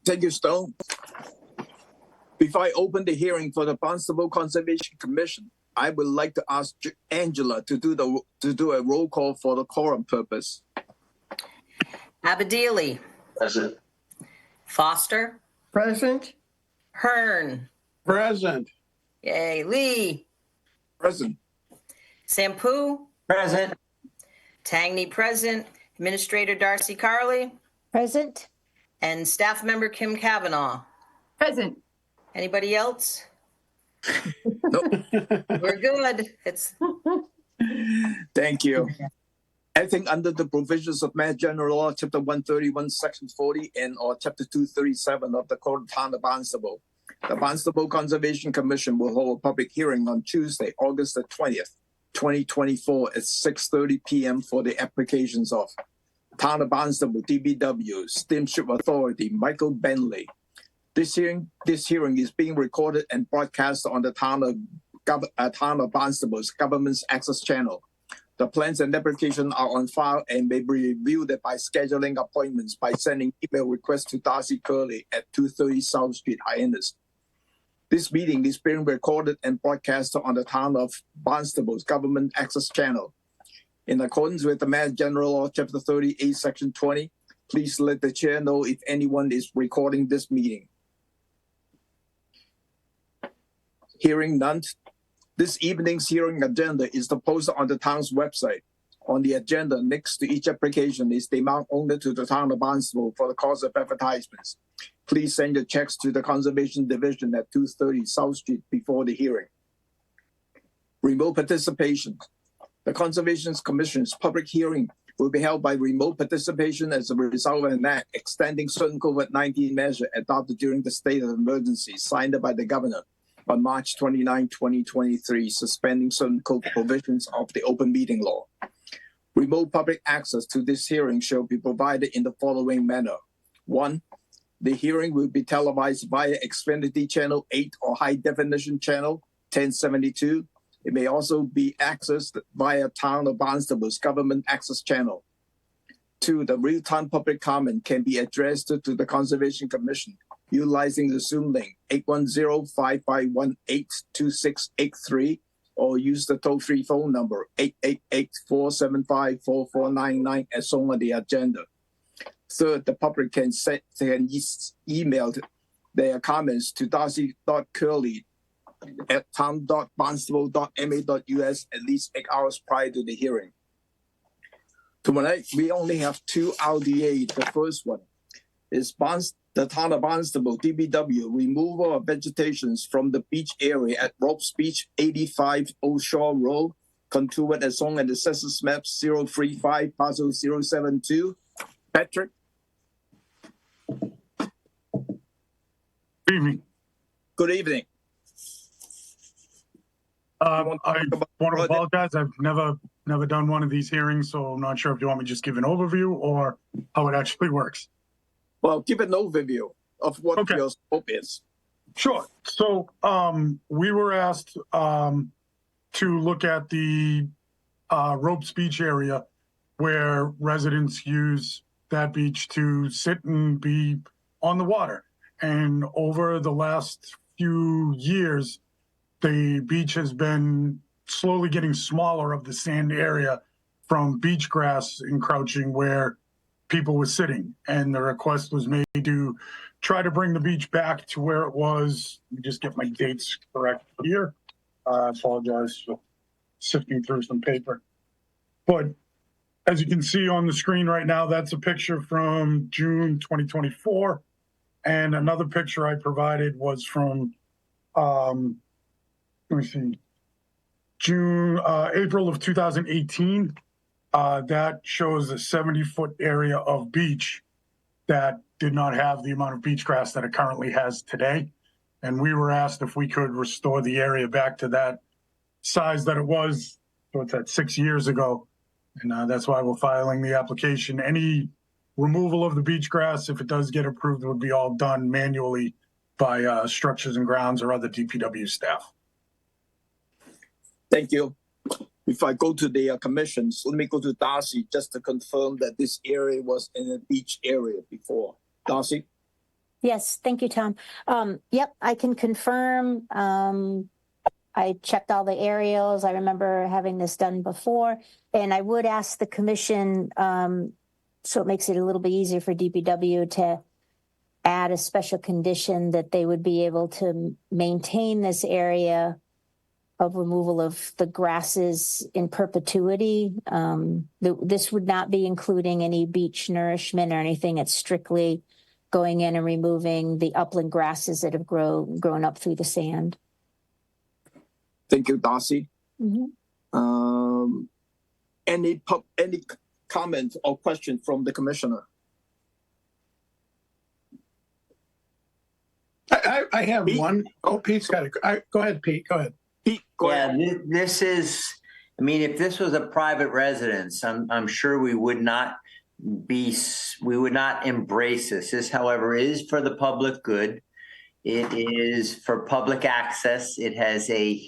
Thank you, Stone. Before I open the hearing for the Barnstable Conservation Commission, I would like to ask Angela to do a roll call for the quorum purpose. Abadili. Present. Foster. Present. Hearn. Present. Yay. Lee. Present. Sampu. Present. Tangney present. Administrator Darcy Carley. Present. And Staff Member Kim Kavanaugh. Present. Anybody else? Nope. We're good. Thank you. Acting under the provisions of Mass General Law, Chapter 131, Section 40, or Chapter 237 of the Code of Town of Barnstable, the Barnstable Conservation Commission will hold a public hearing on Tuesday, August the 20th, 2024 at 6:30 p.m. for the applications of Town of Barnstable, DBW, Steamship Authority, Michael Bentley. This hearing is being recorded and broadcast on the Town of Barnstable's Government's Access Channel. The plans and application are on file and may be reviewed by scheduling appointments by sending email requests to Darcy Curley at 230 South Street, Hyannis. This meeting is being recorded and broadcast on the Town of Barnstable's Government Access Channel. In accordance with the Mass General Law, Chapter 38, Section 20, please let the chair know if anyone is recording this meeting. Hearing none. This evening's hearing agenda is posted on the town's website. On the agenda next to each application is the amount owed to the Town of Barnstable for the cost of advertisements. Please send your checks to the Conservation Division at 230 South Street before the hearing. Remote participation. The Conservation Commission's public hearing will be held by remote participation as a result of an act extending certain COVID-19 measures adopted during the state of emergency signed by the governor on March 29, 2023, suspending certain provisions of the open meeting law. Remote public access to this hearing shall be provided in the following manner. 1. The hearing will be televised via Xfinity Channel 8 or High Definition Channel 1072. It may also be accessed via Town of Barnstable's Government Access Channel. 2. The real-time public comment can be addressed to the Conservation Commission utilizing the Zoom link 810-551-82683 or use the toll-free phone number 888-475-4499 as shown on the agenda. 3rd, the public can email their comments to darcy.curley@town.barnstable.ma.us at least 8 hours prior to the hearing. Tonight, we only have 2 RDA. The first one is the Town of Barnstable, DBW, removal of vegetations from the beach area at Ropes Beach, 85 Old Shore Road, contoured as shown at the Census Map 035, Parcel 072. Patrick? Good evening. Good evening. I want to apologize. I've never done one of these hearings, so I'm not sure if you want me to just give an overview or how it actually works. Well, give an overview of what your scope is. Sure. So we were asked to look at the Ropes Beach area where residents use that beach to sit and be on the water. And over the last few years, the beach has been slowly getting smaller of the sand area from beach grass encroaching where people were sitting. And the request was made to try to bring the beach back to where it was. Let me just get my dates correct here. I apologize for sifting through some paper. But as you can see on the screen right now, that's a picture from June 2024. And another picture I provided was from, let me see, April of 2018. That shows a 70-foot area of beach that did not have the amount of beach grass that it currently has today. And we were asked if we could restore the area back to that size that it was, what's that, 6 years ago. And that's why we're filing the application. Any removal of the beach grass, if it does get approved, would be all done manually by Structures and Grounds or other DPW staff. Thank you. If I go to the commissions, let me go to Darcy just to confirm that this area was in a beach area before. Darcy? Yes, thank you, Tom. Yep, I can confirm. I checked all the aerials. I remember having this done before, and I would ask the commission, so it makes it a little bit easier for DPW to add a special condition that they would be able to maintain this area of removal of the grasses in perpetuity. This would not be including any beach nourishment or anything. It's strictly going in and removing the upland grasses that have grown up through the sand. Thank you, Darcy. Mm-hmm. Any comment or question from the commissioner? I have Pete? one. Oh, Pete's got it. Go ahead, Pete. Go ahead. Pete, go ahead. Yeah, this is, I mean, if this was a private residence, I'm sure we would not embrace this. This, however, is for the public good. It is for public access. It has a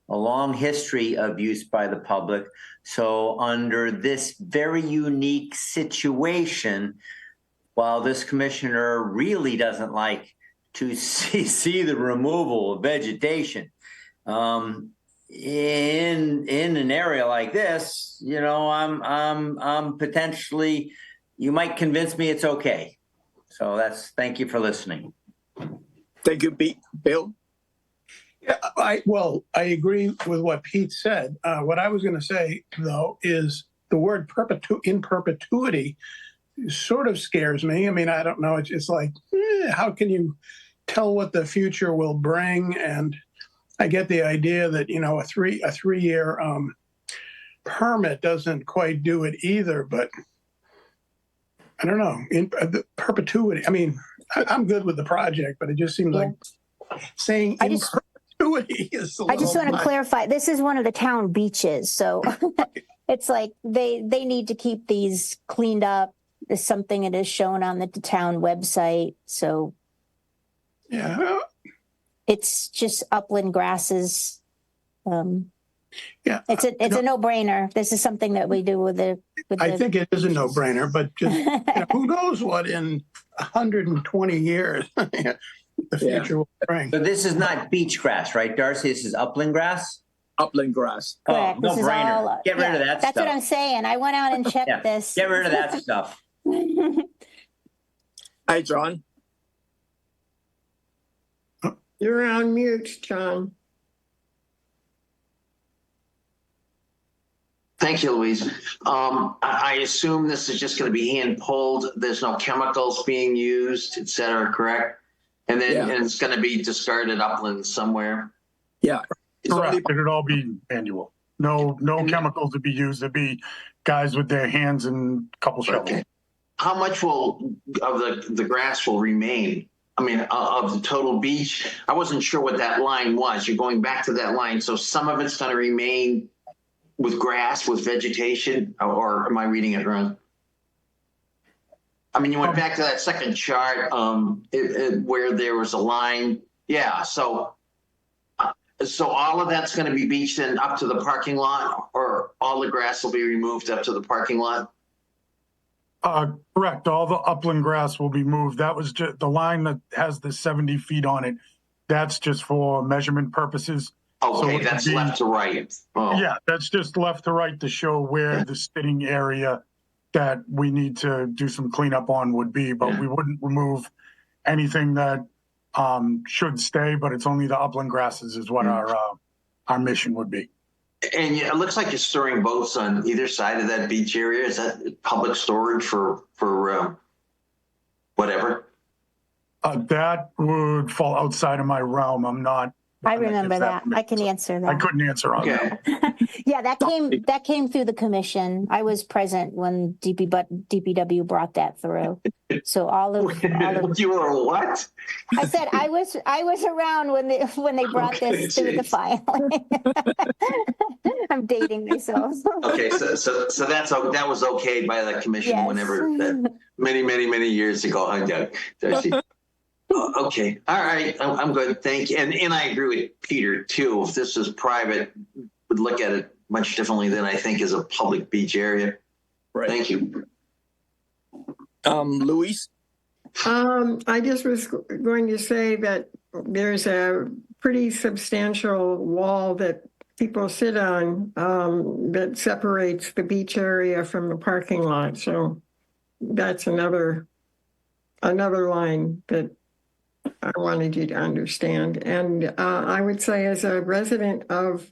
long history of use by the public. So under this very unique situation, while this commissioner really doesn't like to see the removal of vegetation, in an area like this, you know, I'm potentially, you might convince me it's okay. So thank you for listening. Thank you, Pete. Bill? Yeah, I agree with what Pete said. What I was going to say, though, is the word in perpetuity sort of scares me. I mean, I don't know. It's like, how can you tell what the future will bring? And I get the idea that, you know, a three-year permit doesn't quite do it either. But I don't know. In perpetuity, I mean, I'm good with the project, but it just seems like saying perpetuity is a little I just want to much. clarify, this is one of the town beaches, so it's like they need to keep these cleaned up. There's something that is shown on the town website, so Yeah. it's just upland grasses. Yeah. It's a no-brainer. This is something that we do with the. I think it is a no-brainer, but just, you know, who knows what in 120 years the future will bring. So this is not beach grass, right, Darcy? This is upland grass? Upland grass. Correct. Oh, no This is brainer. all- Get rid of that That's stuff. what I'm saying. I went out and checked Yeah, this. get rid of that stuff. Hi, John. You're on mute, John. Thank you, Louise. I assume this is just going to be hand pulled. There's no chemicals being used, et cetera, correct? And then Yeah. and it's going to be discarded upland somewhere. Yeah. It's Correct. only, It'd all be manual. No chemicals to be used. It'd be guys with their hands and a couple shovels. Okay. How much of the grass will remain? I mean, of the total beach? I wasn't sure what that line was. You're going back to that line. So some of it's going to remain with grass, with vegetation, or am I reading it wrong? I mean, you went back to that second chart where there was a line. Yeah, so all of that's going to be beached in up to the parking lot, or all the grass will be removed up to the parking lot? Correct. All the upland grass will be moved. That was just the line that has the 70 feet on it. That's just for measurement purposes. Okay, So that's left to right. Oh. Yeah, that's just left to right to show where the sitting area that we need to do some cleanup on would be, but we wouldn't remove anything that should stay, but it's only the upland grasses is what our mission would be. And it looks like you're storing boats on either side of that beach area. Is that public storage for whatever? That would fall outside of my realm. I'm not. I remember that. I can answer that. I couldn't answer on Okay. that. Yeah, that came through the commission. I was present when DPW brought that through. So all of You were what? I said I was around when they brought this through the filing. I'm dating myself. Okay, so that was okay by the commission Yes. whenever many years ago. Okay, all right, I'm good. Thank you. And I agree with Peter too. If this is private, would look at it much differently than I think is a public beach area. right. Thank you. Luis? I just was going to say that there's a pretty substantial wall that people sit on that separates the beach area from the parking lot. So that's another line that I wanted you to understand. And I would say, as a resident of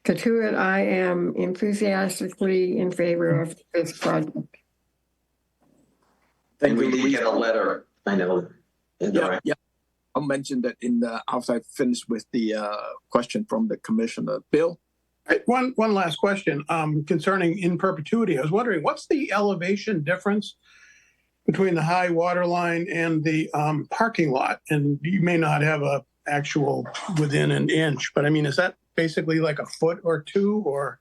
Katuitt, I am enthusiastically in favor of this project. Thank And you, we did Louise. get a letter, I know. Yeah. I'll mention that after I finish with the question from the commissioner. Bill? One last question concerning in perpetuity. I was wondering, what's the elevation difference between the high water line and the parking lot? And you may not have a actual within an inch, but I mean, is that basically like a foot or two, or?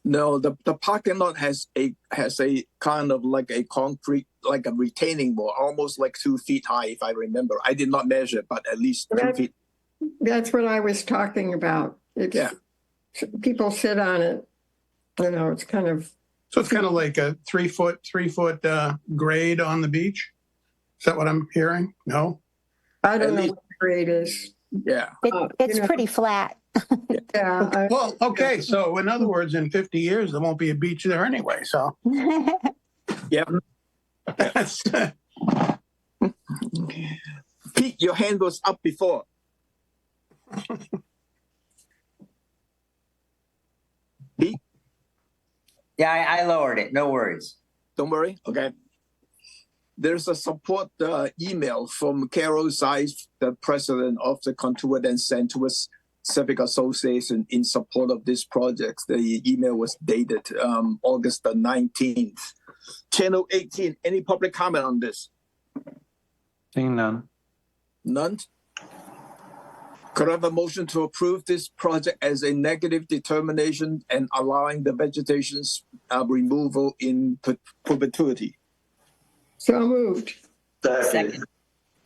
No, the parking lot has a kind of like a concrete, like a retaining wall, almost like 2 feet high, if I remember. I did not measure, but at least 2 feet. That's what I was talking about. People sit on it. You know, it's kind of. So it's kind of like a 3 foot grade on the beach. Is that what I'm hearing? No. I don't know what the grade is. Yeah. It's pretty flat. Yeah. Well, okay. So in other words, in 50 years, there won't be a beach there anyway. So. Yep. That's, Pete, your hand was up before. Pete? Yeah, I lowered it. No worries. Don't worry. Okay. There's a support email from Carol Zeiss, the president of the Katuitt and St. Louis Civic Association, in support of this project. The email was dated August the 19th. Channel 18, any public comment on this? Seeing none. None? Could I have a motion to approve this project as a negative determination and allowing the vegetation's removal in perpetuity? So moved. Second.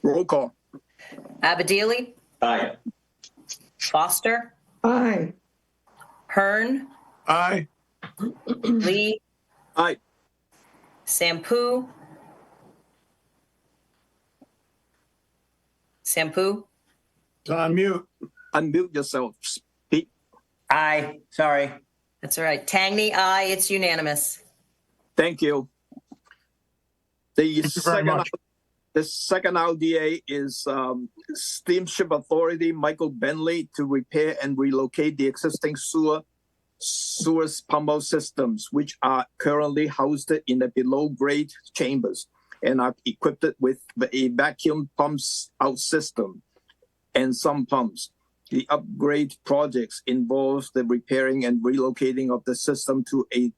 Roll call. Abadili, Aye. Foster, Aye. Hearn, aye. Lee, Aye. Sampu. It's on mute. Unmute yourself, Pete. Aye. Sorry. That's all right. Tangney, aye. It's unanimous. Thank you. Thank you very much. The second RDA is Steamship Authority, Michael Bentley, to repair and relocate the existing sewers pump systems, which are currently housed in the below-grade chambers and are equipped with a vacuum pumps out system and some pumps. The upgrade projects involves the repairing and relocating of the system to a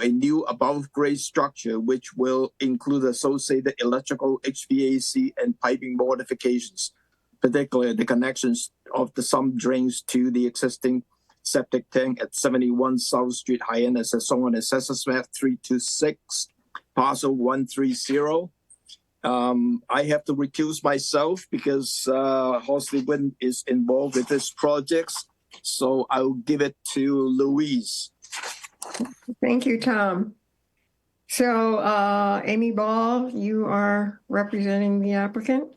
new above-grade structure, which will include associated electrical, HVAC, and piping modifications, particularly the connections of the sump drains to the existing septic tank at 71 South Street, Hyannis, as shown on Assessors Map 326, Parcel 130. I have to recuse myself because Horsley Wind is involved with this project, so I'll give it to Louise. Thank you, Tom. So, Amy Ball, you are representing the applicant.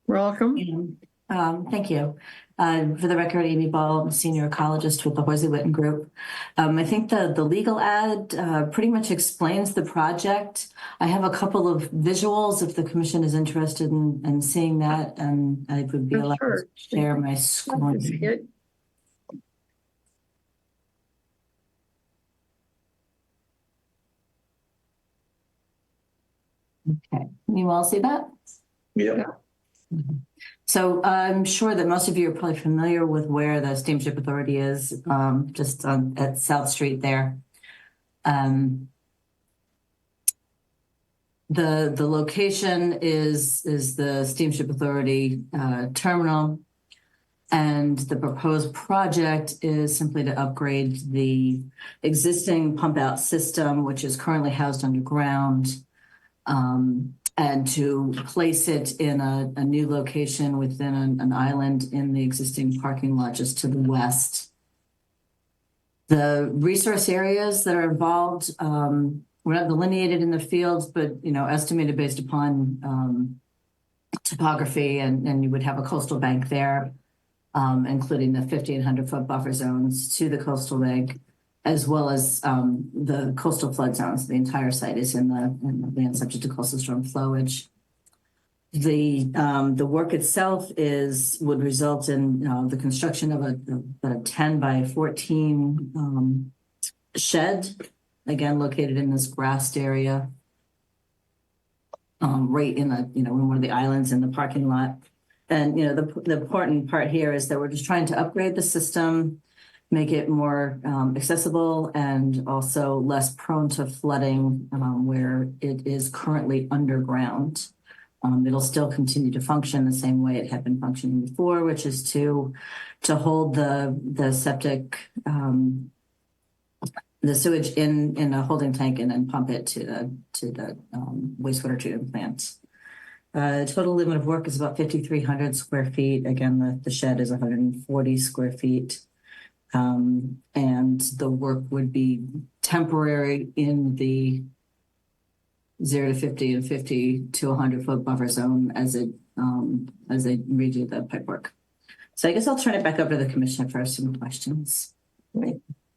Welcome. Thank you. For the record, Amy Ball, I'm a senior ecologist with the Horsley Witten Group. I think the legal ad pretty much explains the project. I have a couple of visuals if the commission is interested in seeing that, and I would be allowed to share my screen. Okay, can you all see that? Yeah. So I'm sure that most of you are probably familiar with where the Steamship Authority is, just at South Street there. The location is the Steamship Authority terminal, and the proposed project is simply to upgrade the existing pump out system, which is currently housed underground, and to place it in a new location within an island in the existing parking lot just to the west. The resource areas that are involved, we're not delineated in the fields, but, estimated based upon topography, and you would have a coastal bank there, including the 50 and 100-foot buffer zones to the coastal bank, as well as the coastal flood zones. The entire site is in the land subject to coastal storm flowage. The work itself would result in the construction of a 10 by 14 shed, again located in this grassed area, right in in one of the islands in the parking lot. And the important part here is that we're just trying to upgrade the system, make it more accessible, and also less prone to flooding where it is currently underground. It'll still continue to function the same way it had been functioning before, which is to hold the septic, the sewage in a holding tank and then pump it to the wastewater treatment plant. Total limit of work is about 5,300 square feet. Again, the shed is 140 square feet. And the work would be temporary in the 0 to 50 and 50 to 100-foot buffer zone as they redo the pipe work. So I guess I'll turn it back over to the commissioner for some questions.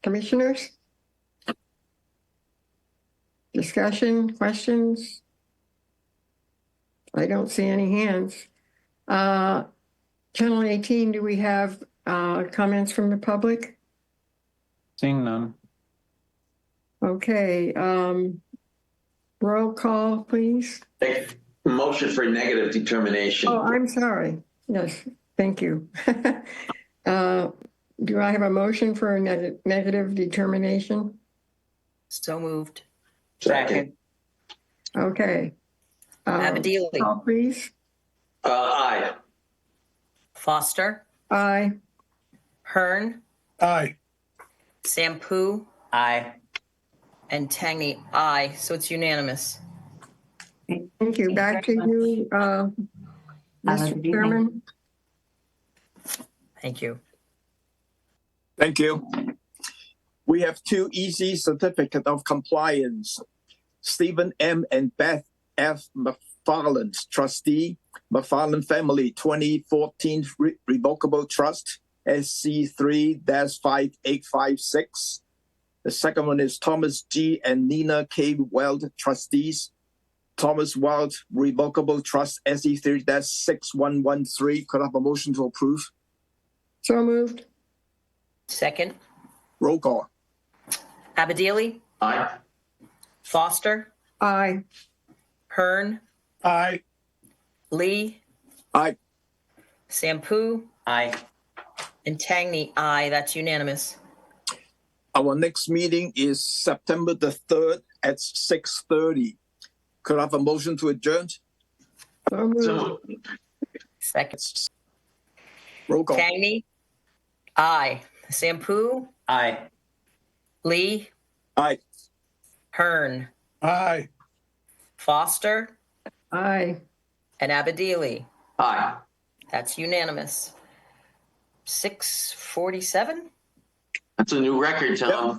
Commissioners? Discussion, questions? I don't see any hands. Channel 18, do we have comments from the public? Seeing none. Okay. Roll call, please. Motion for negative determination. Oh, I'm sorry. Yes, thank you. Do I have a motion for a negative determination? So moved. Second. Okay. Abedili. Call, please. Aye. Foster. Aye. Hearn. Aye. Sampu. Aye. And Tangney, aye. So it's unanimous. Thank you. Back to you, Mr. Chairman. Thank you. Thank you. We have two easy certificate of compliance. Stephen M. and Beth F. McFarland, trustee, McFarland Family 2014 Revocable Trust, SC3-5856. The second one is Thomas G. and Nina K. Weld, trustees, Thomas Weld Revocable Trust, SC3-6113. Could I have a motion to approve? So moved. Second. Roll call. Abedili. Aye. Foster. Aye. Hearn. Aye. Lee. Aye. Sampu. Aye. And Tangney, aye. That's unanimous. Our next meeting is September the 3rd at 6:30. Could I have a motion to adjourn? So moved. So, Second. Roll call. Tangney, aye. Sampu. Aye. Lee. Aye. Hearn. Aye. Foster. Aye. And Abedili. aye. That's unanimous. 6:47. That's a new record, Tom.